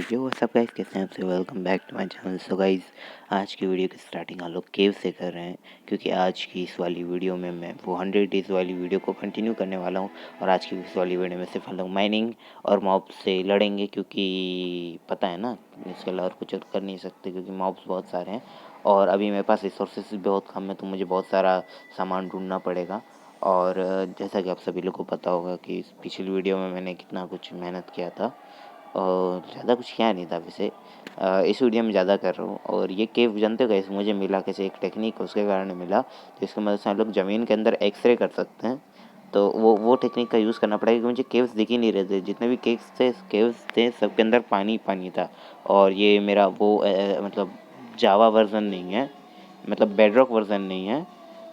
यो सब गाइस कैसे हैं आपसे welcome back to my channel. So guys आज की वीडियो की स्टार्टिंग हम लोग केव से कर रहे हैं, क्योंकि आज की इस वाली वीडियो में मैं वो 100 डेज़ वाली वीडियो को कंटिन्यू करने वाला हूं। और आज की इस वाली वीडियो में सिर्फ हम लोग माइनिंग और मॉब से लड़ेंगे, क्योंकि पता है ना इसके अलावा और कुछ कर नहीं सकते, क्योंकि मॉब्स बहुत सारे हैं और अभी मेरे पास रिसोर्सेज भी बहुत कम है, तो मुझे बहुत सारा सामान ढूंढना पड़ेगा। और जैसा कि आप सभी लोग को पता होगा कि इस पिछली वीडियो में मैंने कितना कुछ मेहनत किया था और ज़्यादा कुछ किया नहीं था वैसे। इस वीडियो में ज़्यादा कर रहा हूँ। और ये केव जानते हो कैसे मुझे मिला, कैसे एक टेक्निक उसके कारण मिला, तो इसकी मदद से हम लोग ज़मीन के अंदर एक्सरे कर सकते हैं। तो वो टेक्निक का यूज़ करना पड़ेगा, क्योंकि मुझे केव्स दिख ही नहीं रहे थे। जितने भी केव्स थे सबके अंदर पानी पानी था। और ये मेरा वो मतलब जावा वर्जन नहीं है, मतलब बेडरॉक वर्जन नहीं है।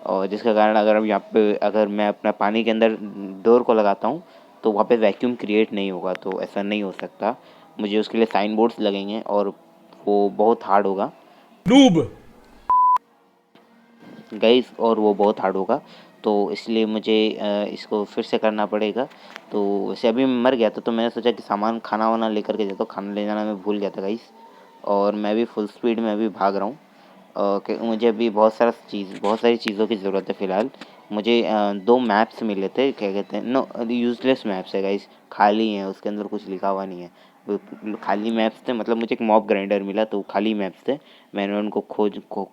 और जिसके कारण अगर मैं अपना पानी के अंदर डोर को लगाता हूँ तो वहाँ पे वैक्यूम क्रिएट नहीं होगा, तो ऐसा नहीं हो सकता। मुझे उसके लिए साइन बोर्ड्स लगेंगे और वो बहुत हार्ड होगा नूब। गाइस, और वो बहुत हार्ड होगा। तो इसलिए मुझे इसको फिर से करना पड़ेगा। तो वैसे अभी मैं मर गया था, तो मैंने सोचा कि सामान खाना वाना लेकर के जाता हूँ। खाना ले जाना मैं भूल गया था गाइस, और मैं भी फुल स्पीड में अभी भाग रहा हूँ। कि मुझे अभी बहुत सारी चीज़ों की ज़रूरत है फ़िलहाल। मुझे 2 मैप्स मिले थे, क्या कहते हैं, नो यूज़लेस मैप्स है गाइस, खाली हैं, उसके अंदर कुछ लिखा हुआ नहीं है। वो खाली मैप्स थे, मतलब मुझे एक मॉब ग्राइंडर मिला, तो खाली मैप्स थे। मैंने उनको खोज को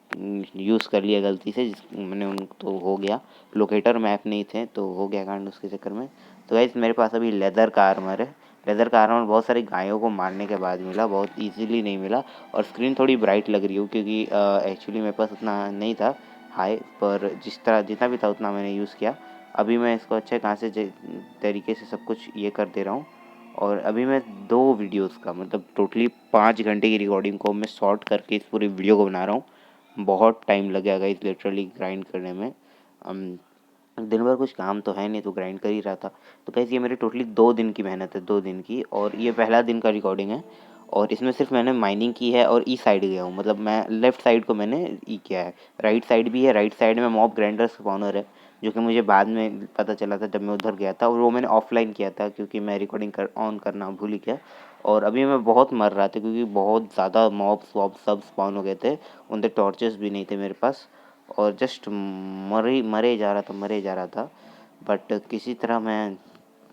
यूज़ कर लिया गलती से, मैंने उन तो हो गया। लोकेटर मैप नहीं थे तो हो गया कांड उसके चक्कर में। तो गाइस मेरे पास अभी लेदर का आर्मर है। लेदर का आर्मर बहुत सारी गायों को मारने के बाद मिला, बहुत ईजीली नहीं मिला। और स्क्रीन थोड़ी ब्राइट लग रही हो, क्योंकि एक्चुअली मेरे पास उतना नहीं था हाई, पर जितना भी था उतना मैंने यूज़ किया। अभी मैं इसको अच्छे कहाँ से तरीके से सब कुछ ये कर दे रहा हूँ। और अभी मैं 2 वीडियोस का मतलब टोटली 5 घंटे की रिकॉर्डिंग को मैं शॉर्ट करके इस पूरी वीडियो को बना रहा हूँ। बहुत टाइम लग गया इस लिटरली ग्राइंड करने में। दिन भर कुछ काम तो है नहीं, तो ग्राइंड कर ही रहा था। तो कैसे ये मेरी टोटली 2 दिन की मेहनत है, 2 दिन की, और ये पहला दिन का रिकॉर्डिंग है। और इसमें सिर्फ मैंने माइनिंग की है और ई साइड गया हूँ, मतलब मैं लेफ़्ट साइड को मैंने ई किया है। राइट साइड भी है, राइट साइड में मॉब ग्राइंडर स्पॉनर है, जो कि मुझे बाद में पता चला था जब मैं उधर गया था। और वो मैंने ऑफलाइन किया था, क्योंकि मैं रिकॉर्डिंग ऑन करना भूल ही गया। और अभी मैं बहुत मर रहा था, क्योंकि बहुत ज़्यादा मॉब्स वॉब सब स्पॉन हो गए थे। उनके टॉर्चेस भी नहीं थे मेरे पास, और जस्ट मरे जा रहा था। बट किसी तरह मैं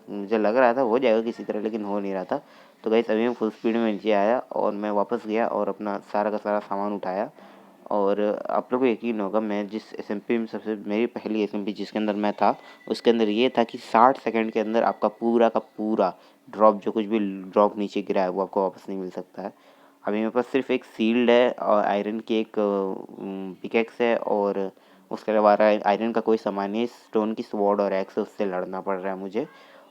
मुझे लग रहा था हो जाएगा किसी तरह, लेकिन हो नहीं रहा था। तो गाइस अभी मैं फुल स्पीड में नीचे आया और मैं वापस गया और अपना सारा का सारा सामान उठाया। और आप लोगों को यकीन होगा, मैं जिस एसएमपी में सबसे मेरी पहली एसएमपी जिसके अंदर मैं था, उसके अंदर ये था कि 60 सेकंड के अंदर आपका पूरा का पूरा ड्रॉप, जो कुछ भी ड्रॉप नीचे गिरा है वो आपको वापस नहीं मिल सकता है। अभी मेरे पास सिर्फ एक सील्ड है और आयरन की एक पिकेक्स है, और उसके अलावा आयरन का कोई सामान नहीं है। स्टोन की स्वॉर्ड और एक्स उससे लड़ना पड़ रहा है मुझे।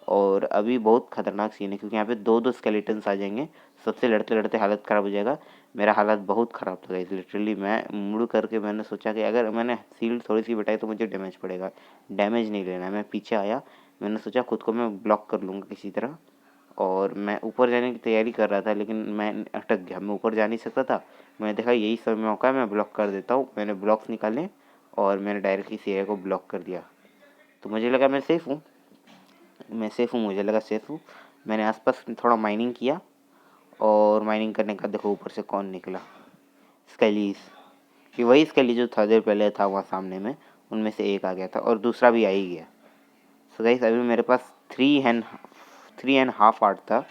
और अभी बहुत ख़तरनाक सीन है, क्योंकि यहाँ पे 2-2 स्केलेटन्स आ जाएंगे, सबसे लड़ते लड़ते हालत ख़राब हो जाएगा। मेरा हालत बहुत ख़राब था गाइस, लिटरली मैं मुड़ करके मैंने सोचा कि अगर मैंने सील्ड थोड़ी सी बटाई तो मुझे डैमेज पड़ेगा। डैमेज नहीं लेना है, मैं पीछे आया। मैंने सोचा खुद को मैं ब्लॉक कर लूँगा किसी तरह, और मैं ऊपर जाने की तैयारी कर रहा था, लेकिन मैं अटक गया, मैं ऊपर जा नहीं सकता था। मैंने देखा यही समय मौका है, मैं ब्लॉक कर देता हूँ। मैंने ब्लॉक्स निकाले और मैंने डायरेक्ट इस एरिया को ब्लॉक कर दिया। तो मुझे लगा मैं सेफ़ हूँ, मुझे लगा सेफ़ हूँ। मैंने आसपास थोड़ा माइनिंग किया, और माइनिंग करने का देखो ऊपर से कौन निकला, स्केलीज। कि वही स्केली जो थोड़ी देर पहले था वहाँ सामने में, उनमें से एक आ गया था और दूसरा भी आ ही गया। सो गाइस अभी मेरे पास 3.5 हार्ट था।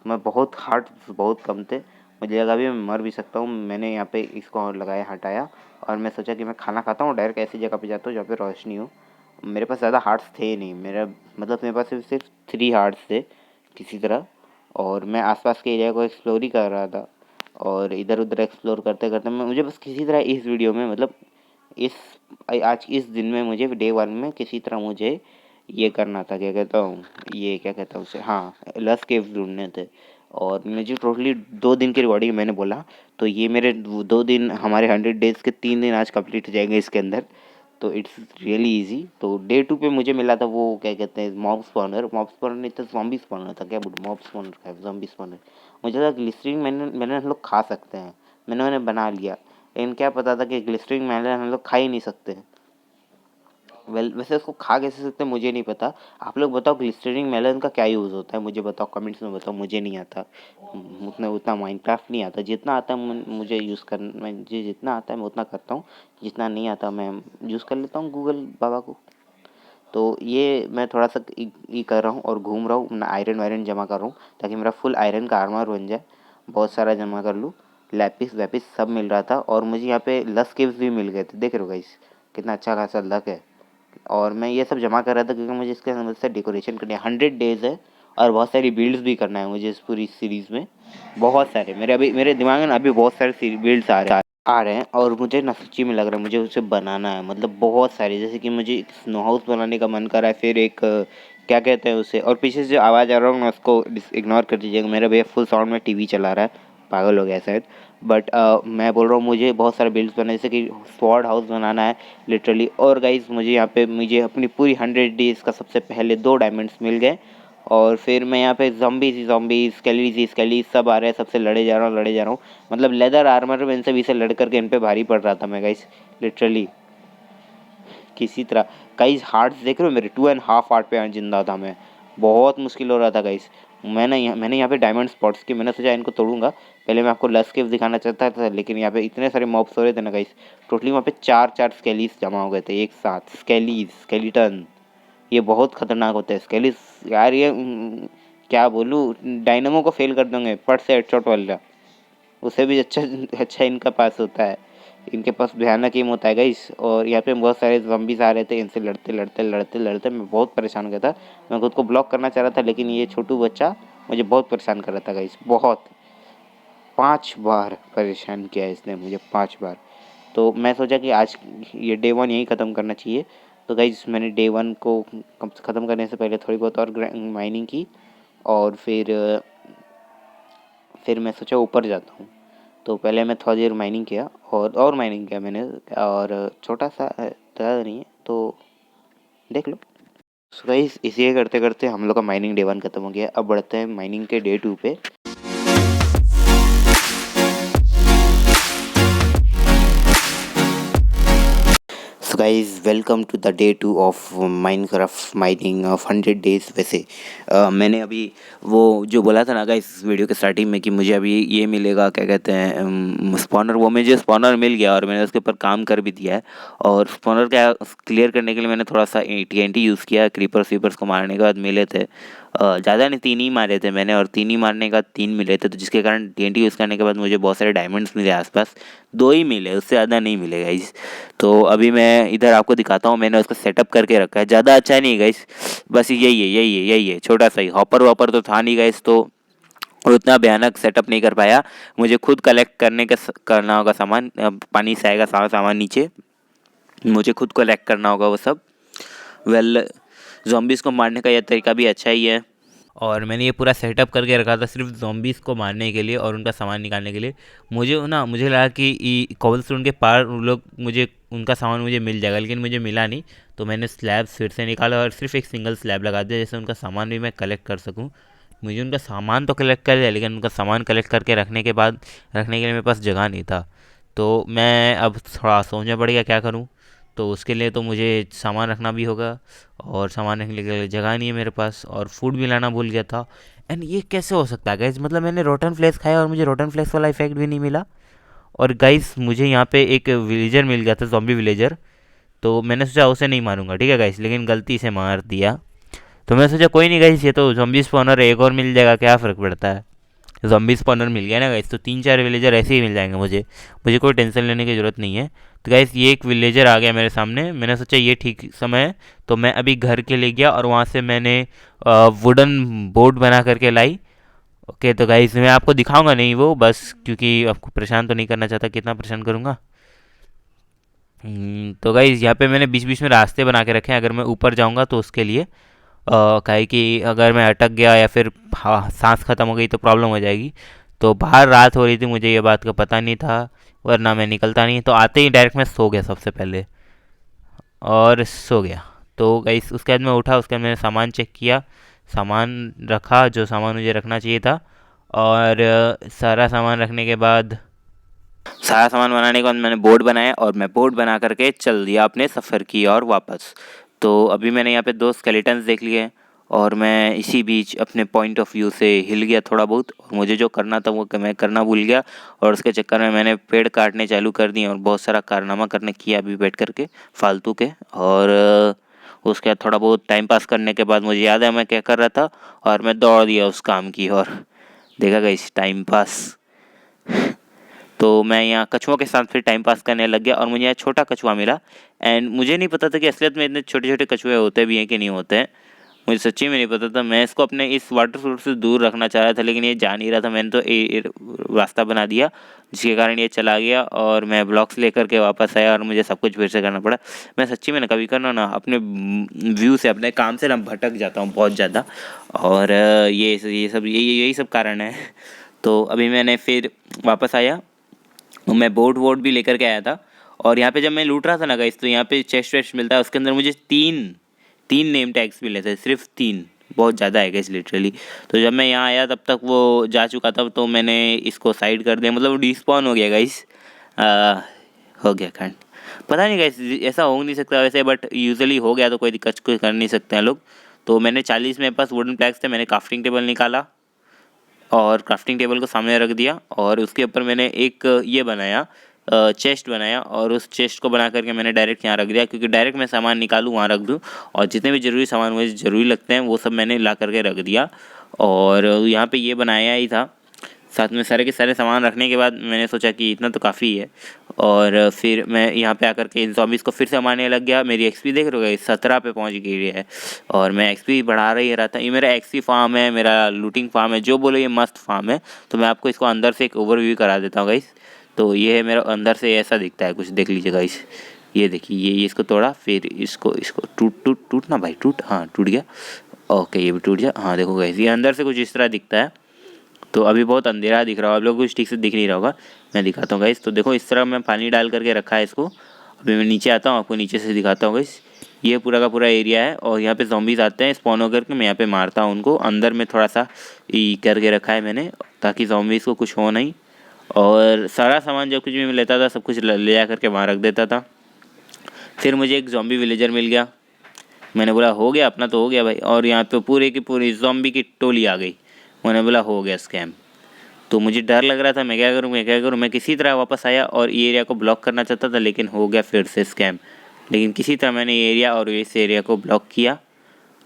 मैं बहुत हार्ट बहुत कम थे, मुझे लगा अभी मैं मर भी सकता हूँ। मैंने यहाँ पे इसको और लगाया, हटाया, और मैं सोचा कि मैं खाना खाता हूँ डायरेक्ट ऐसी जगह पे जाता हूँ जहाँ पे रोशनी हो। मेरे पास ज़्यादा हार्ट्स थे नहीं, मेरे पास सिर्फ 3 हार्ट्स थे किसी तरह। और मैं आसपास के एरिया को एक्सप्लोर ही कर रहा था, और इधर उधर एक्सप्लोर करते करते मुझे बस किसी तरह इस वीडियो में, मतलब इस आज इस दिन में, मुझे डे 1 में किसी तरह मुझे ये करना था, क्या कहता हूँ, ये क्या कहता हूँ उसे, हाँ, लस केव्स ढूंढने थे। और मुझे टोटली 2 दिन की रिकॉर्डिंग मैंने बोला, तो ये मेरे 2 दिन, हमारे 100 डेज़ के 3 दिन आज कंप्लीट हो जाएंगे इसके अंदर। तो इट्स रियली इजी। तो डे 2 पे मुझे मिला था वो, क्या कहते हैं, मॉब स्पॉनर नहीं था, ज़ॉम्बी स्पॉनर था, क्या बोलूँ, मॉब स्पॉनर का ज़ॉम्बी स्पॉनर। मुझे लगा ग्लिसरीन मैंने हम लोग खा सकते हैं, मैंने बना लिया, लेकिन क्या पता था कि ग्लिसरीन मैंने हम लोग खा ही नहीं सकते हैं। वैसे उसको खा कैसे सकते हैं मुझे नहीं पता। आप लोग बताओ ग्लिस्टरिंग मेलन का क्या यूज़ होता है, मुझे बताओ कमेंट्स में बताओ, मुझे नहीं आता। उतना उतना माइनक्राफ्ट नहीं आता, जितना आता है मुझे यूज़ कर, मुझे जितना आता है मैं उतना करता हूँ, जितना नहीं आता मैं यूज़ कर लेता हूँ गूगल बाबा को। तो ये मैं थोड़ा सा ये कर रहा हूँ और घूम रहा हूँ, मैं आयरन वायरन जमा कर रहा हूँ ताकि मेरा फुल आयरन का आर्मर बन जाए, बहुत सारा जमा कर लूँ। लैपिस वैपिस सब मिल रहा था और मुझे यहाँ पे लस केव्स भी मिल गए थे, देख रहे हो गाइस कितना अच्छा खासा लक है। और मैं ये सब जमा कर रहा था क्योंकि मुझे इसके अंदर से डेकोरेशन करनी है। 100 डेज़ है और बहुत सारी बिल्ड्स भी करना है मुझे इस पूरी सीरीज़ में। बहुत सारे मेरे दिमाग में ना अभी बहुत सारे बिल्ड्स आ रहे हैं और मुझे ना सच्ची में लग रहा है मुझे उसे बनाना है, मतलब बहुत सारी। जैसे कि मुझे एक स्नो हाउस बनाने का मन कर रहा है, फिर एक क्या कहते हैं उसे, और पीछे से जो आवाज़ आ रहा है ना उसको इग्नोर कर दीजिएगा, मेरा भैया फुल साउंड में टीवी चला रहा है, पागल हो गया है शायद। बट मैं बोल रहा हूँ मुझे बहुत सारे बिल्ड्स बनाए, जैसे कि स्वॉर्ड हाउस बनाना है लिटरली। और गाइज मुझे यहाँ पे मुझे अपनी पूरी 100 डेज़ का सबसे पहले 2 डायमंड्स मिल गए। और फिर मैं यहाँ पे ज़ॉम्बीज़ स्केलीज़ सब आ रहे हैं, सबसे लड़े जा रहा हूँ। मतलब लेदर आर्मर में इनसे भी से लड़ करके इन पे भारी पड़ रहा था मैं गाइस, लिटरली किसी तरह। गाइस हार्ट्स देख रहे हो मेरे, 2.5 हार्ट पे जिंदा था मैं, बहुत मुश्किल हो रहा था गाइस। मैंने यहाँ पे डायमंड स्पॉट्स की, मैंने सोचा इनको तोड़ूंगा। पहले मैं आपको लस केव दिखाना चाहता था लेकिन यहाँ पे इतने सारे मॉब्स हो रहे थे ना गाइस, टोटली वहाँ पे 4 स्केलीज जमा हो गए थे एक साथ, स्केलीटन। ये बहुत खतरनाक होता है स्केलीज यार, ये क्या बोलूँ, डायनामो को फेल कर देंगे फट से हेडशॉट वाला, उससे भी अच्छा अच्छा इनका पास होता है। इनके पास भयानक एम होता है गाइस। और यहाँ पे बहुत सारे ज़ॉम्बीज़ आ रहे थे, इनसे लड़ते मैं बहुत परेशान हो गया था। मैं खुद को ब्लॉक करना चाह रहा था लेकिन ये छोटू बच्चा मुझे बहुत परेशान कर रहा था गाइस, बहुत। 5 बार परेशान किया इसने मुझे, 5 बार। तो मैं सोचा कि आज ये डे 1 यहीं ख़त्म करना चाहिए। तो गाइस मैंने डे 1 को ख़त्म करने से पहले थोड़ी बहुत और माइनिंग की और फिर मैं सोचा ऊपर जाता हूँ। तो पहले मैं थोड़ी देर माइनिंग किया और माइनिंग किया मैंने, और छोटा सा ज़्यादा नहीं है तो देख लो। सो गाइस इसी करते करते हम लोग का माइनिंग डे 1 ख़त्म हो गया। अब बढ़ते हैं माइनिंग के डे 2 पे। So guys welcome to the day 2 of Minecraft mining of 100 days. वैसे मैंने अभी वो जो बोला था ना गाइस वीडियो के स्टार्टिंग में कि मुझे अभी ये मिलेगा, क्या कहते हैं, स्पॉनर, वो मुझे स्पॉनर मिल गया और मैंने उसके ऊपर काम कर भी दिया है। और स्पॉनर क्या क्लियर करने के लिए मैंने थोड़ा सा TNT यूज़ किया, क्रीपर्स वीपर्स को मारने के बाद मिले थे, ज़्यादा नहीं 3 ही मारे थे मैंने, और 3 ही मारने का 3 मिले थे, तो जिसके कारण TNT यूज़ करने के बाद मुझे बहुत सारे डायमंड्स मिले आसपास। 2 ही मिले, उससे ज़्यादा नहीं मिले गाइस। तो अभी मैं इधर आपको दिखाता हूँ, मैंने उसका सेटअप करके रखा है, ज़्यादा अच्छा नहीं गाइस, बस यही है छोटा सा ही। हॉपर वॉपर तो था नहीं गाइस, तो और उतना भयानक सेटअप नहीं कर पाया। मुझे खुद कलेक्ट करना होगा सामान, पानी से आएगा सारा सामान नीचे, मुझे खुद कलेक्ट करना होगा वो सब। वेल ज़ॉम्बीज़ को मारने का यह तरीका भी अच्छा ही है, और मैंने ये पूरा सेटअप करके रखा था सिर्फ ज़ॉम्बीज़ को मारने के लिए और उनका सामान निकालने के लिए। मुझे लगा कि कॉबलस्टोन के पार उन लोग मुझे उनका सामान मुझे मिल जाएगा, लेकिन मुझे मिला नहीं। तो मैंने स्लैब फिर से निकाला और सिर्फ एक सिंगल स्लैब लगा दिया, जैसे उनका सामान भी मैं कलेक्ट कर सकूँ। मुझे उनका सामान तो कलेक्ट कर लिया, लेकिन उनका सामान कलेक्ट करके रखने के लिए मेरे पास जगह नहीं था। तो मैं अब थोड़ा सोचना पड़ेगा क्या करूँ। तो उसके लिए तो मुझे सामान रखना भी होगा, और सामान रखने के लिए जगह नहीं है मेरे पास, और फूड भी लाना भूल गया था। एंड ये कैसे हो सकता है गाइज, मतलब मैंने रोटन फ्लेक्स खाया और मुझे रोटन फ्लेक्स वाला इफेक्ट भी नहीं मिला। और गाइज मुझे यहाँ पे एक विलेजर मिल गया था, जॉम्बी विलेजर। तो मैंने सोचा उसे नहीं मारूंगा, ठीक है गाइज, लेकिन गलती से मार दिया। तो मैंने सोचा कोई नहीं गाइज, ये तो जॉम्बी स्पॉनर है, एक और मिल जाएगा, क्या फ़र्क पड़ता है। ज़ॉम्बी स्पॉनर मिल गया ना गाइस, तो 3-4 विलेजर ऐसे ही मिल जाएंगे मुझे, मुझे कोई टेंशन लेने की ज़रूरत नहीं है। तो गाइस ये एक विलेजर आ गया मेरे सामने, मैंने सोचा ये ठीक समय है, तो मैं अभी घर के ले गया और वहाँ से मैंने वुडन बोर्ड बना करके लाई। ओके तो गाइस मैं आपको दिखाऊंगा नहीं वो, बस क्योंकि आपको परेशान तो नहीं करना चाहता, कितना परेशान करूँगा। तो गाइस यहाँ पे मैंने बीच बीच में रास्ते बना के रखे हैं, अगर मैं ऊपर जाऊँगा तो उसके लिए, काहे कि अगर मैं अटक गया या फिर सांस ख़त्म हो गई तो प्रॉब्लम हो जाएगी। तो बाहर रात हो रही थी, मुझे ये बात का पता नहीं था, वरना मैं निकलता नहीं। तो आते ही डायरेक्ट मैं सो गया सबसे पहले, और सो गया। तो गाइस उसके बाद मैं उठा, उसके बाद मैंने सामान चेक किया, सामान रखा जो सामान मुझे रखना चाहिए था। और सारा सामान रखने के बाद सारा सामान बनाने के बाद मैंने बोर्ड बनाया और मैं बोर्ड बना करके चल दिया अपने सफ़र की ओर वापस। तो अभी मैंने यहाँ पे 2 स्केलेटन्स देख लिए और मैं इसी बीच अपने पॉइंट ऑफ व्यू से हिल गया थोड़ा बहुत, और मुझे जो करना था वो मैं करना भूल गया, और उसके चक्कर में मैंने पेड़ काटने चालू कर दिए और बहुत सारा कारनामा करने किया अभी बैठ करके फालतू के। और उसके बाद थोड़ा बहुत टाइम पास करने के बाद मुझे याद है मैं क्या कर रहा था, और मैं दौड़ दिया उस काम की ओर। देखा गाइस टाइम पास। तो मैं यहाँ कछुओं के साथ फिर टाइम पास करने लग गया और मुझे यहाँ छोटा कछुआ मिला। एंड मुझे नहीं पता था कि असलियत में इतने छोटे छोटे कछुए होते भी हैं कि नहीं होते हैं। मुझे सच्ची में नहीं पता था। मैं इसको अपने इस वाटर सोर्स से दूर रखना चाह रहा था, लेकिन ये जा नहीं रहा था। मैंने तो रास्ता बना दिया जिसके कारण ये चला गया और मैं ब्लॉक्स लेकर के वापस आया और मुझे सब कुछ फिर से करना पड़ा। मैं सच्ची में ना कभी करना ना अपने व्यू से, अपने काम से ना भटक जाता हूँ बहुत ज़्यादा। और ये सब यही सब कारण है। तो अभी मैंने फिर वापस आया, मैं बोर्ड वोर्ड भी लेकर के आया था। और यहाँ पे जब मैं लूट रहा था ना गाइस, तो यहाँ पे चेस्ट वेस्ट मिलता है, उसके अंदर मुझे तीन तीन नेम टैग्स मिले थे, सिर्फ 3। बहुत ज़्यादा है गाइस लिटरली। तो जब मैं यहाँ आया तब तक वो जा चुका था, तो मैंने इसको साइड कर दिया, मतलब डिस्पॉन हो गया गाइस। हो गया कांड। पता नहीं गाइस ऐसा हो नहीं सकता वैसे, बट यूजुअली हो गया तो कोई दिक्कत कोई कर नहीं सकते हैं लोग। तो मैंने 40 मेरे पास वुडन प्लैक्स थे, मैंने क्राफ्टिंग टेबल निकाला और क्राफ्टिंग टेबल को सामने रख दिया और उसके ऊपर मैंने एक ये बनाया, चेस्ट बनाया, और उस चेस्ट को बना करके मैंने डायरेक्ट यहाँ रख दिया, क्योंकि डायरेक्ट मैं सामान निकालूँ वहाँ रख दूँ, और जितने भी ज़रूरी सामान मुझे ज़रूरी लगते हैं वो सब मैंने ला करके रख दिया। और यहाँ पे ये बनाया ही था। साथ में सारे के सारे सामान रखने के बाद मैंने सोचा कि इतना तो काफ़ी है, और फिर मैं यहाँ पे आकर के इन ज़ॉम्बीज़ को फिर से मारने लग गया। मेरी एक्सपी देख रहे हो 17 पे पहुँच गई है और मैं एक्सपी बढ़ा रही रहा था। ये मेरा एक्सपी फार्म है, मेरा लूटिंग फार्म है, जो बोलो ये मस्त फार्म है। तो मैं आपको इसको अंदर से एक ओवरव्यू करा देता हूँ गाइस। तो ये है मेरा अंदर से ऐसा दिखता है कुछ, देख लीजिए गाइस। ये देखिए, ये इसको तोड़ा, फिर इसको इसको टूट ना भाई, टूट, हाँ टूट गया। ओके ये भी टूट गया। हाँ देखो गाइस, ये अंदर से कुछ इस तरह दिखता है। तो अभी बहुत अंधेरा दिख रहा होगा आप लोगों को, कुछ ठीक से दिख नहीं रहा होगा, मैं दिखाता हूँ गाइस। तो देखो इस तरह मैं पानी डाल करके रखा है इसको। अभी मैं नीचे आता हूँ, आपको नीचे से दिखाता हूँ गाइस। ये पूरा का पूरा एरिया है और यहाँ पे ज़ॉम्बीज़ आते हैं स्पॉन होकर के, मैं यहाँ पे मारता हूँ उनको। अंदर में थोड़ा सा ई करके रखा है मैंने, ताकि ज़ॉम्बीज़ को कुछ हो नहीं। और सारा सामान जो कुछ भी मैं लेता था सब कुछ ले जा करके वहाँ रख देता था। फिर मुझे एक ज़ॉम्बी विलेजर मिल गया। मैंने बोला हो गया अपना, तो हो गया भाई। और यहाँ पे पूरे की पूरी ज़ॉम्बी की टोली आ गई। मैंने बोला हो गया स्कैम। तो मुझे डर लग रहा था, मैं क्या करूँ मैं क्या करूँ। मैं किसी तरह वापस आया और ये एरिया को ब्लॉक करना चाहता था, लेकिन हो गया फिर से स्कैम। लेकिन किसी तरह मैंने ये एरिया और इस एरिया को ब्लॉक किया।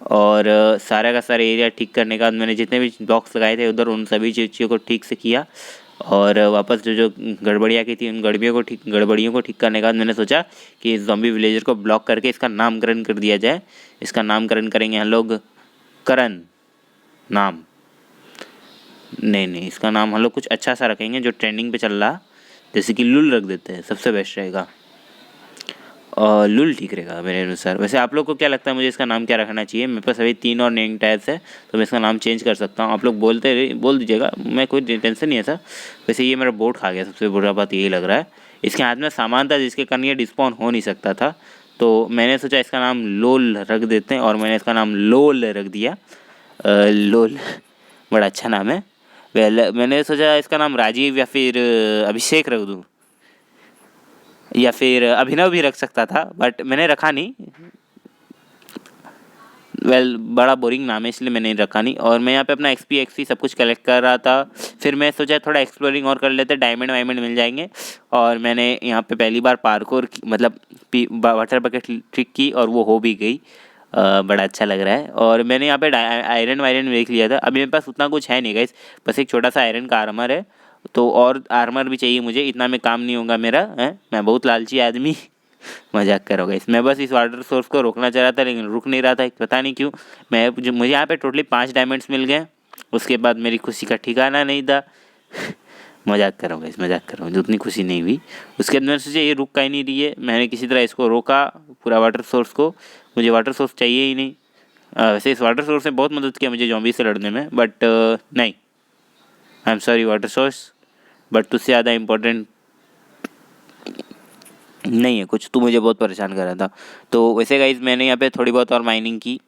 और सारा का सारा एरिया ठीक करने के बाद मैंने जितने भी ब्लॉक्स लगाए थे उधर, उन सभी चीज़ों को ठीक से किया। और वापस जो जो गड़बड़ियाँ की थी उन गड़बड़ियों को ठीक करने के बाद मैंने सोचा कि इस ज़ॉम्बी विलेजर को ब्लॉक करके इसका नामकरण कर दिया जाए। इसका नामकरण करेंगे हम लोग करण नाम। नहीं, इसका नाम हम लोग कुछ अच्छा सा रखेंगे जो ट्रेंडिंग पे चल रहा, जैसे कि लुल रख देते हैं, सबसे बेस्ट रहेगा। और लुल ठीक रहेगा मेरे अनुसार। वैसे आप लोग को क्या लगता है मुझे इसका नाम क्या रखना चाहिए? मेरे पास अभी 3 और नेम टैग्स है, तो मैं इसका नाम चेंज कर सकता हूँ। आप लोग बोल दीजिएगा, मैं कोई टेंशन नहीं है सर। वैसे ये मेरा बोर्ड खा गया, सबसे बुरा बात यही लग रहा है। इसके हाथ में सामान था जिसके कारण ये डिस्पॉन हो नहीं सकता था, तो मैंने सोचा इसका नाम लोल रख देते हैं, और मैंने इसका नाम लोल रख दिया। लोल बड़ा अच्छा नाम है। मैंने सोचा इसका नाम राजीव या फिर अभिषेक रख दूँ, या फिर अभिनव भी रख सकता था, बट मैंने रखा नहीं। बड़ा बोरिंग नाम है इसलिए मैंने रखा नहीं। और मैं यहाँ पे अपना एक्सपी सब कुछ कलेक्ट कर रहा था। फिर मैं सोचा थोड़ा एक्सप्लोरिंग और कर लेते, डायमंड वायमंड मिल जाएंगे। और मैंने यहाँ पे पहली बार पार्कोर मतलब वाटर बकेट ट्रिक की और वो हो भी गई। बड़ा अच्छा लग रहा है। और मैंने यहाँ पे आयरन वायरन देख लिया था। अभी मेरे पास उतना कुछ है नहीं गाइस, बस एक छोटा सा आयरन का आर्मर है। तो और आर्मर भी चाहिए मुझे, इतना में काम नहीं होगा मेरा है, मैं बहुत लालची आदमी। मजाक करोगे इस, मैं बस इस वाटर सोर्स को रोकना चाह रहा था लेकिन रुक नहीं रहा था, पता नहीं क्यों। मुझे यहाँ पे टोटली 5 डायमंड्स मिल गए। उसके बाद मेरी खुशी का ठिकाना नहीं था। मजाक करोगे इस, मजाक करोगे, उतनी खुशी नहीं हुई। उसके अंदर से ये रुक का ही नहीं रही है, मैंने किसी तरह इसको रोका पूरा वाटर सोर्स को। मुझे वाटर सोर्स चाहिए ही नहीं। वैसे इस वाटर सोर्स ने बहुत मदद किया मुझे ज़ॉम्बी से लड़ने में, बट नहीं, I am sorry water source, but तुझसे ज़्यादा इम्पोर्टेंट नहीं है कुछ, तू मुझे बहुत परेशान कर रहा था। तो वैसे गाइज मैंने यहाँ पे थोड़ी बहुत और माइनिंग की,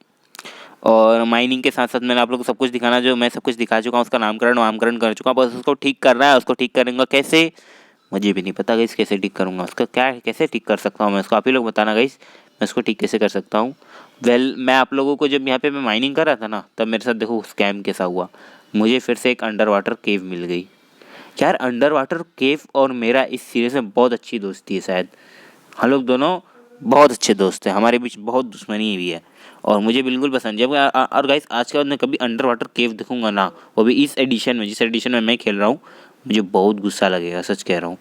और माइनिंग के साथ साथ मैंने आप लोग को सब कुछ दिखाना, जो मैं सब कुछ दिखा चुका हूँ, उसका नामकरण वामकरण कर चुका हूँ, बस उसको ठीक करना है। उसको ठीक करेंगे कैसे, मुझे भी नहीं पता गाइस कैसे ठीक करूँगा उसका, क्या कैसे ठीक कर सकता हूँ मैं उसको, आप ही लोग बताना गाइस मैं उसको ठीक कैसे कर सकता हूँ। मैं आप लोगों को जब यहाँ पे मैं माइनिंग कर रहा था ना, तब मेरे साथ देखो स्कैम कैसा हुआ, मुझे फिर से एक अंडर वाटर केव मिल गई। यार अंडर वाटर केव और मेरा इस सीरीज में बहुत अच्छी दोस्ती है शायद, हम लोग दोनों बहुत अच्छे दोस्त हैं, हमारे बीच बहुत दुश्मनी भी है और मुझे बिल्कुल पसंद है। और गाइस आज के बाद मैं कभी अंडर वाटर केव देखूंगा ना, वो भी इस एडिशन में, जिस एडिशन में मैं खेल रहा हूँ, मुझे बहुत गुस्सा लगेगा, सच कह रहा हूँ।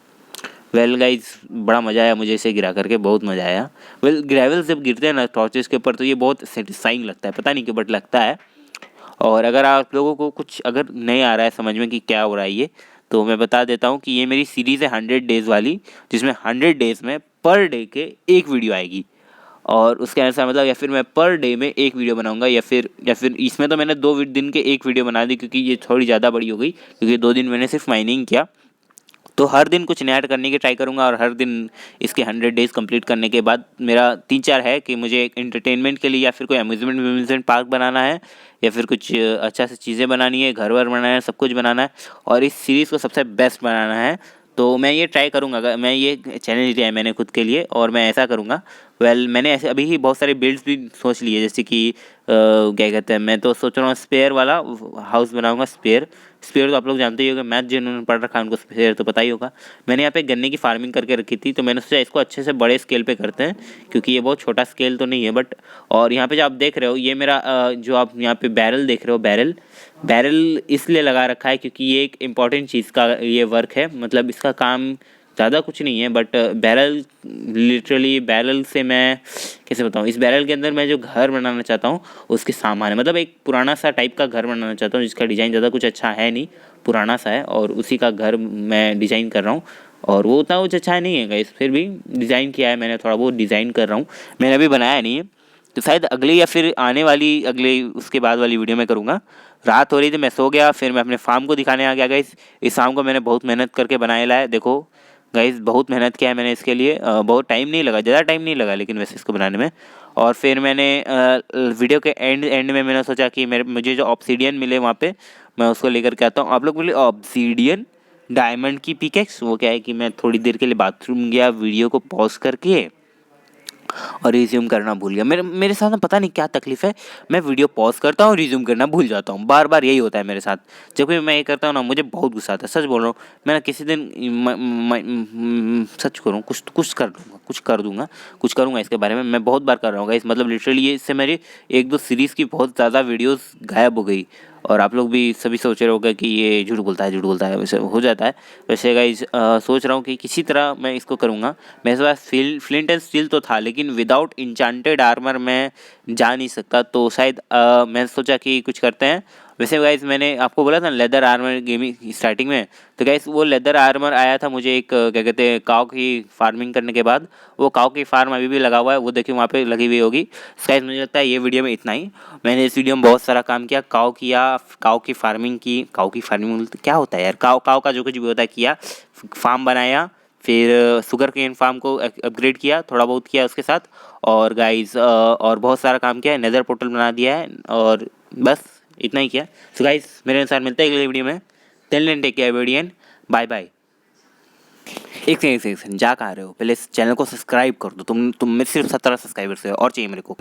वेल गाइस बड़ा मज़ा आया मुझे इसे गिरा करके, बहुत मज़ा आया। वेल ग्रेवल जब गिरते हैं ना टॉर्चेस के ऊपर तो ये बहुत सेटिस्फाइंग लगता है, पता नहीं क्यों बट लगता है। और अगर आप लोगों को कुछ अगर नहीं आ रहा है समझ में कि क्या हो रहा है ये, तो मैं बता देता हूँ कि ये मेरी सीरीज़ है 100 डेज़ वाली, जिसमें 100 डेज़ में पर डे के एक वीडियो आएगी। और उसके अनुसार मतलब या फिर मैं पर डे में एक वीडियो बनाऊंगा, या फिर इसमें तो मैंने 2 दिन के एक वीडियो बना दी क्योंकि ये थोड़ी ज़्यादा बड़ी हो गई, क्योंकि 2 दिन मैंने सिर्फ माइनिंग किया। तो हर दिन कुछ नया ऐड करने की ट्राई करूँगा और हर दिन इसके 100 डेज़ कंप्लीट करने के बाद मेरा 3-4 है कि मुझे एक एंटरटेनमेंट के लिए या फिर कोई अम्यूज़मेंट पार्क बनाना है, या फिर कुछ अच्छा सी चीज़ें बनानी है, घर वर बनाना है, सब कुछ बनाना है और इस सीरीज़ को सबसे बेस्ट बनाना है। तो मैं ये ट्राई करूँगा, अगर मैं ये चैलेंज लिया है मैंने खुद के लिए और मैं ऐसा करूँगा। मैंने ऐसे अभी ही बहुत सारे बिल्ड्स भी सोच लिए, जैसे कि क्या कहते हैं, मैं तो सोच रहा हूँ स्पेयर वाला हाउस बनाऊँगा। स्पेयर तो आप लोग जानते ही होंगे, मैथ जिन्होंने पढ़ रखा है उनको स्पेयर तो पता ही होगा। मैंने यहाँ पे गन्ने की फार्मिंग करके रखी थी, तो मैंने सोचा इसको अच्छे से बड़े स्केल पे करते हैं, क्योंकि ये बहुत छोटा स्केल तो नहीं है बट। और यहाँ पे जो आप देख रहे हो ये मेरा जो आप यहाँ पे बैरल देख रहे हो, बैरल इसलिए लगा रखा है क्योंकि ये एक इम्पॉर्टेंट चीज़ का ये वर्क है, मतलब इसका काम ज़्यादा कुछ नहीं है बट बैरल, लिटरली बैरल से मैं कैसे बताऊँ, इस बैरल के अंदर मैं जो घर बनाना चाहता हूँ उसके सामान है, मतलब एक पुराना सा टाइप का घर बनाना चाहता हूँ जिसका डिज़ाइन ज़्यादा कुछ अच्छा है नहीं, पुराना सा है और उसी का घर मैं डिज़ाइन कर रहा हूँ। और वो उतना कुछ अच्छा नहीं है गाइस, फिर भी डिज़ाइन किया है मैंने, थोड़ा बहुत डिज़ाइन कर रहा हूँ, मैंने अभी बनाया नहीं है। तो शायद अगली या फिर आने वाली अगले उसके बाद वाली वीडियो में करूँगा। रात हो रही थी, मैं सो गया, फिर मैं अपने फार्म को दिखाने आ गया गाइस। इस फार्म को मैंने बहुत मेहनत करके बनाया लाया, देखो गाइस बहुत मेहनत किया है मैंने इसके लिए, बहुत टाइम नहीं लगा, ज़्यादा टाइम नहीं लगा लेकिन वैसे इसको बनाने में। और फिर मैंने वीडियो के एंड में मैंने सोचा कि मुझे जो ऑब्सीडियन मिले वहाँ पे मैं उसको लेकर के आता हूँ। आप लोग बोले ऑब्सीडियन डायमंड की पिकेक्स, वो क्या है कि मैं थोड़ी देर के लिए बाथरूम गया, वीडियो को पॉज करके और रिज्यूम करना भूल गया। मेरे मेरे साथ ना पता नहीं क्या तकलीफ है, मैं वीडियो पॉज करता हूँ, रिज्यूम करना भूल जाता हूँ, बार बार यही होता है मेरे साथ। जब भी मैं ये करता हूँ ना मुझे बहुत गुस्सा आता है, सच बोल रहा हूँ। मैं ना किसी दिन सच करूँ कुछ कर दूंगा, कुछ करूँगा इसके बारे में, मैं बहुत बार कर रहा हूँ इस, मतलब लिटरली ये इससे मेरी 1-2 सीरीज़ की बहुत ज़्यादा वीडियोज़ गायब हो गई। और आप लोग भी सभी सोच रहे होंगे कि ये झूठ बोलता है, वैसे हो जाता है। वैसे गाइस सोच रहा हूँ कि किसी तरह मैं इसको करूँगा। मेरे पास फ्लिंट एंड स्टील तो था लेकिन विदाउट इंचांटेड आर्मर मैं जा नहीं सकता, तो शायद मैं सोचा कि कुछ करते हैं। वैसे गाइस मैंने आपको बोला था लेदर आर्मर गेमिंग स्टार्टिंग में, तो गाइस वो लेदर आर्मर आया था मुझे एक क्या कहते हैं काऊ की फार्मिंग करने के बाद। वो काऊ की फार्म अभी भी लगा हुआ है, वो देखिए वहाँ पे लगी हुई होगी। गाइस मुझे लगता है ये वीडियो में इतना ही। मैंने इस वीडियो में बहुत सारा काम किया, काऊ की फार्मिंग की, काऊ की फार्मिंग क्या होता है यार, काऊ का जो कुछ भी होता है किया, फार्म बनाया, फिर शुगर केन फार्म को अपग्रेड किया, थोड़ा बहुत किया उसके साथ। और गाइस और बहुत सारा काम किया है, नेदर पोर्टल बना दिया है और बस इतना ही किया। सो गाइस मेरे अनुसार मिलते हैं अगले वीडियो में, tell take care everyone, bye bye. एक सेकंड जा कहाँ रहे हो, पहले इस चैनल को सब्सक्राइब कर दो, तुम मेरे सिर्फ 17 सब्सक्राइबर्स है और चाहिए मेरे को।